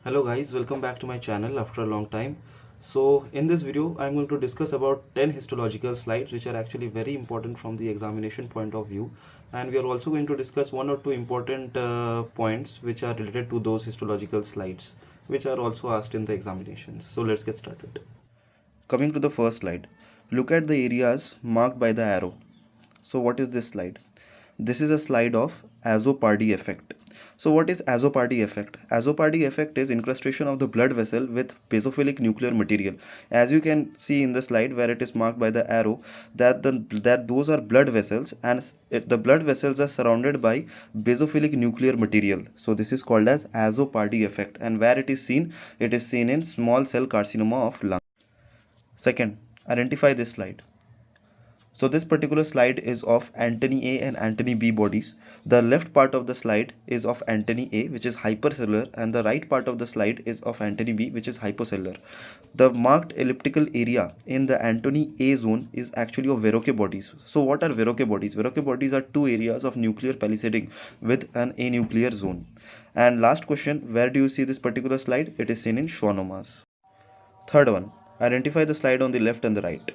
Hello guys, welcome back to my channel after a long time. So in this video I'm going to discuss about 10 histological slides which are actually very important from the examination point of view, and we are also going to discuss one or two important points which are related to those histological slides which are also asked in the examinations. So let's get started. Coming to the first slide, look at the areas marked by the arrow. So what is this slide? This is a slide of Azopardi effect. So what is Azopardi effect? Azopardi effect is incrustation of the blood vessel with basophilic nuclear material. As you can see in the slide where it is marked by the arrow, that those are blood vessels, and the blood vessels are surrounded by basophilic nuclear material. So this is called as Azopardi effect, and where it is seen in small cell carcinoma of lung. Second, identify this slide. So this particular slide is of antony A and antony B bodies. The left part of the slide is of antony A, which is hypercellular, and the right part of the slide is of antony B, which is hypocellular. The marked elliptical area in the antony A zone is actually of Verroque bodies. So what are Verroque bodies? Verroque bodies are two areas of nuclear palisading with an anuclear zone. And last question, where do you see this particular slide? It is seen in schwannomas. Third one, identify the slide on the left and the right.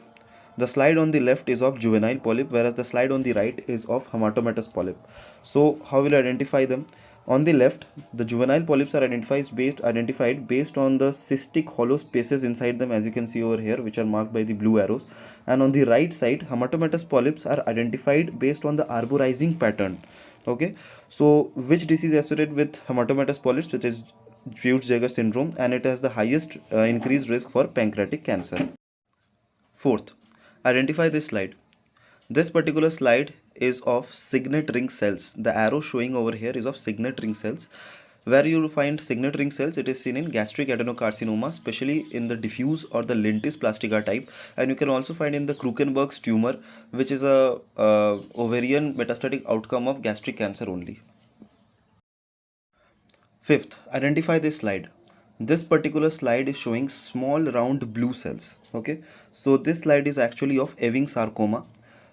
The slide on the left is of juvenile polyp, whereas the slide on the right is of hematomatous polyp. So how will you identify them? On the left, the juvenile polyps are identified based on the cystic hollow spaces inside them, as you can see over here, which are marked by the blue arrows. And on the right side, hematomatous polyps are identified based on the arborizing pattern. Okay, so which disease is associated with hematomatous polyps? Which is Peutz-Jeghers syndrome, and it has the highest increased risk for pancreatic cancer. Fourth, identify this slide. This particular slide is of signet ring cells. The arrow showing over here is of signet ring cells. Where you will find signet ring cells, it is seen in gastric adenocarcinoma, especially in the diffuse or the lentis plastica type, and you can also find in the Krukenberg's tumor, which is a ovarian metastatic outcome of gastric cancer only. Fifth, identify this slide. This particular slide is showing small round blue cells. Okay, so this slide is actually of Ewing sarcoma,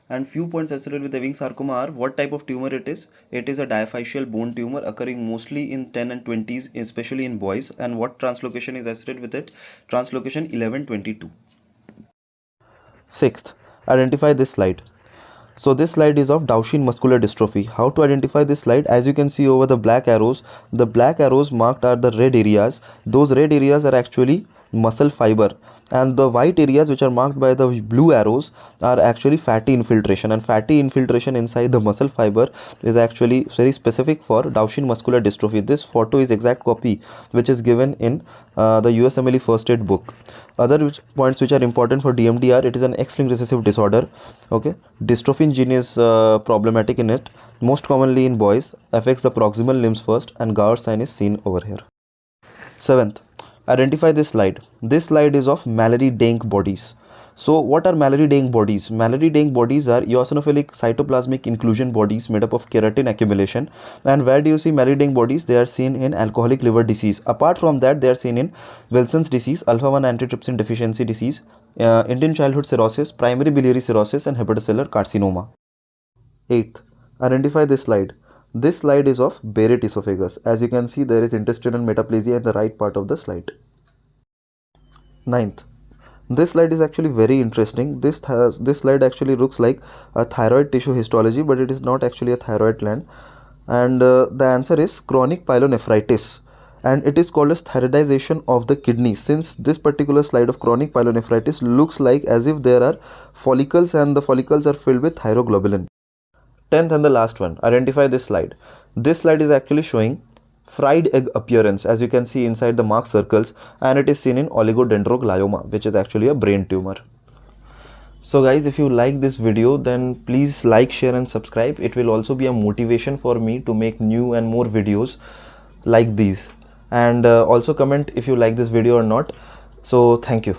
and few points associated with Ewing sarcoma are what type of tumor it is. It is a diaphyseal bone tumor occurring mostly in 10 and 20s, especially in boys, and what translocation is associated with it? Translocation 1122. Sixth, identify this slide. So this slide is of Duchenne muscular dystrophy. How to identify this slide? As you can see over the black arrows marked are the red areas. Those red areas are actually muscle fiber, and the white areas which are marked by the blue arrows are actually fatty infiltration, and fatty infiltration inside the muscle fiber is actually very specific for Duchenne muscular dystrophy. This photo is exact copy which is given in the USMLE first aid book. Other points which are important for DMD are: it is an X-linked recessive disorder. Okay, dystrophin gene is problematic in it, most commonly in boys, affects the proximal limbs first, and Gauss sign is seen over here. Seventh, identify this slide. This slide is of Mallory-Denk bodies. So what are Mallory-Denk bodies? Mallory-Denk bodies are eosinophilic cytoplasmic inclusion bodies made up of keratin accumulation. And where do you see Mallory-Denk bodies? They are seen in alcoholic liver disease. Apart from that, they are seen in Wilson's disease, alpha-1 antitrypsin deficiency disease, Indian childhood cirrhosis, primary biliary cirrhosis, and hepatocellular carcinoma. Eighth, identify this slide. This slide is of Barrett esophagus. As you can see, there is intestinal metaplasia in the right part of the slide. Ninth, this slide is actually very interesting. This slide actually looks like a thyroid tissue histology, but it is not actually a thyroid gland. And the answer is chronic pyelonephritis, and it is called as thyroidization of the kidney, since this particular slide of chronic pyelonephritis looks like as if there are follicles, and the follicles are filled with thyroglobulin. 10th and the last one, identify this slide. This slide is actually showing fried egg appearance, as you can see inside the marked circles, and it is seen in oligodendroglioma, which is actually a brain tumor. So guys, if you like this video, then please like, share and subscribe. It will also be a motivation for me to make new and more videos like these, and also comment if you like this video or not. So thank you.